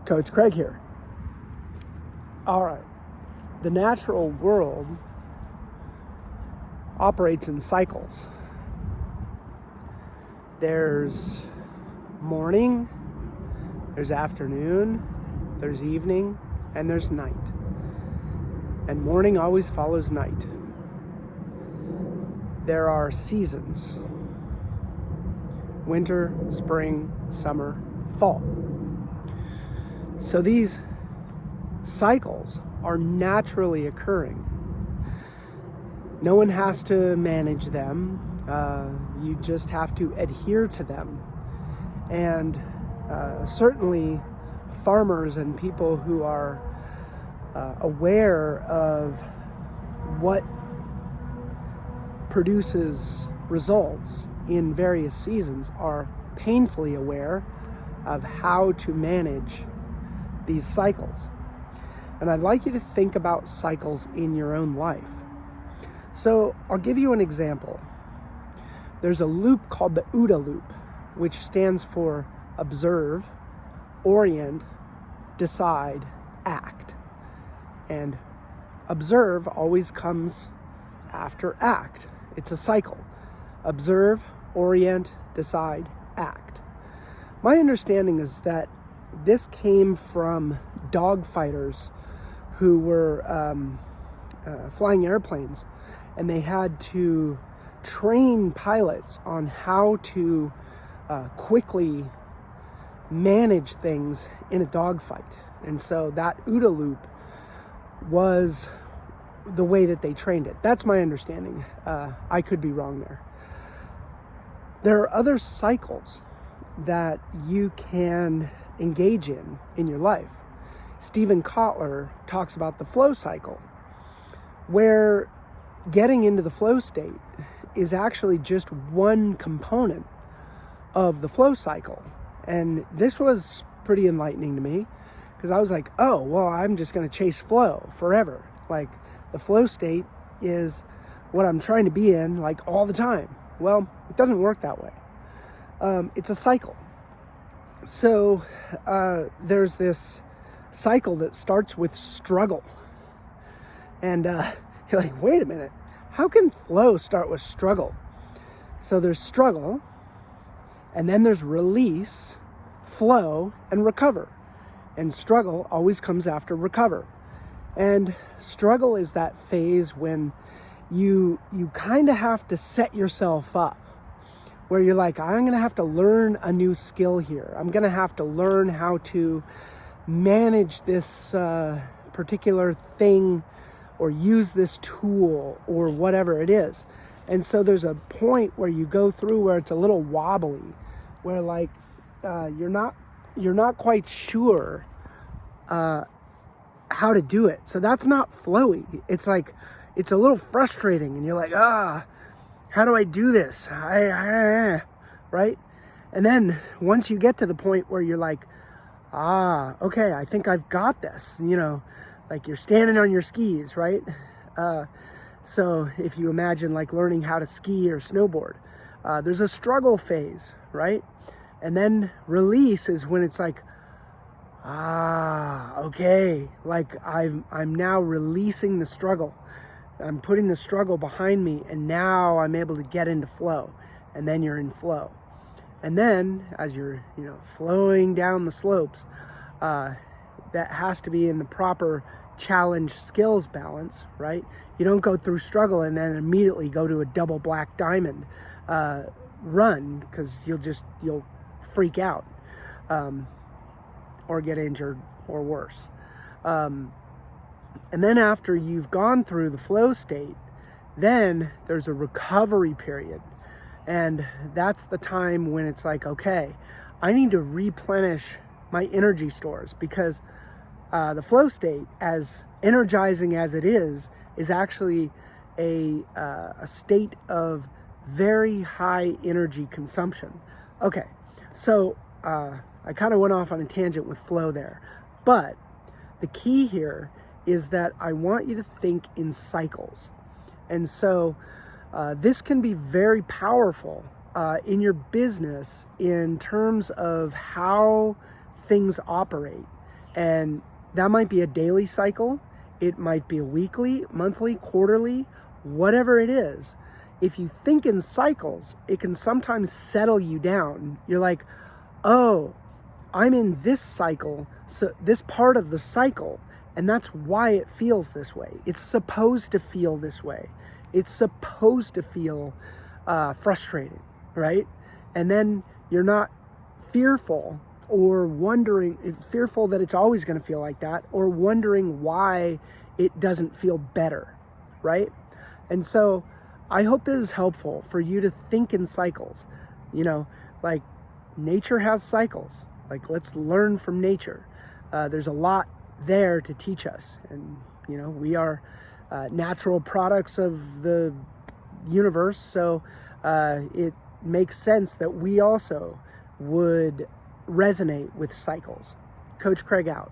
Coach Craig here. All right. The natural world operates in cycles. There's morning, there's afternoon, there's evening, and there's night. And morning always follows night. There are seasons: winter, spring, summer, fall. So these cycles are naturally occurring. No one has to manage them. You just have to adhere to them. And certainly farmers and people who are aware of what produces results in various seasons are painfully aware of how to manage these cycles. And I'd like you to think about cycles in your own life. So I'll give you an example. There's a loop called the OODA loop, which stands for observe, orient, decide, act. And observe always comes after act. It's a cycle. Observe, orient, decide, act. My understanding is that this came from dog fighters who were flying airplanes, and they had to train pilots on how to quickly manage things in a dogfight. And so that OODA loop was the way that they trained it. That's my understanding. I could be wrong there. There are other cycles that you can engage in your life. Stephen Kotler talks about the flow cycle, where getting into the flow state is actually just one component of the flow cycle. And this was pretty enlightening to me, because I was like, oh, well, I'm just going to chase flow forever. Like, the flow state is what I'm trying to be in, like, all the time. Well, it doesn't work that way. It's a cycle. So there's this cycle that starts with struggle. And you're like, wait a minute, how can flow start with struggle? So there's struggle, and then there's release, flow, and recover. And struggle always comes after recover. And struggle is that phase when you kind of have to set yourself up, where you're like, I'm going to have to learn a new skill here. I'm going to have to learn how to manage this particular thing, or use this tool, or whatever it is. And so there's a point where you go through where it's a little wobbly, where like you're not quite sure how to do it. So that's not flowy. It's like, it's a little frustrating, and you're like, how do I do this? Right? And then once you get to the point where you're like, okay, I think I've got this, like you're standing on your skis, right? So if you imagine like learning how to ski or snowboard, there's a struggle phase, right? And then release is when it's like, okay, like I'm now releasing the struggle. I'm putting the struggle behind me, and now I'm able to get into flow. And then you're in flow. And then as you're, flowing down the slopes, that has to be in the proper challenge skills balance, right? You don't go through struggle and then immediately go to a double black diamond run, because you'll freak out or get injured or worse. And then after you've gone through the flow state, then there's a recovery period. And that's the time when it's like, okay, I need to replenish my energy stores, because the flow state, as energizing as it is actually a state of very high energy consumption. Okay, so I kind of went off on a tangent with flow there, but the key here is that I want you to think in cycles. And so this can be very powerful in your business in terms of how things operate And that might be a daily cycle. It might be a weekly, monthly, quarterly, whatever it is. If you think in cycles, it can sometimes settle you down. You're like, oh, I'm in this cycle, so this part of the cycle, and that's why it feels this way. It's supposed to feel this way. It's supposed to feel frustrating, right? And then you're not fearful or fearful that it's always going to feel like that, or wondering why it doesn't feel better, right? And so I hope this is helpful for you to think in cycles. Like nature has cycles. Like, let's learn from nature. There's a lot there to teach us. And, we are natural products of the universe. So it makes sense that we also would resonate with cycles. Coach Craig out.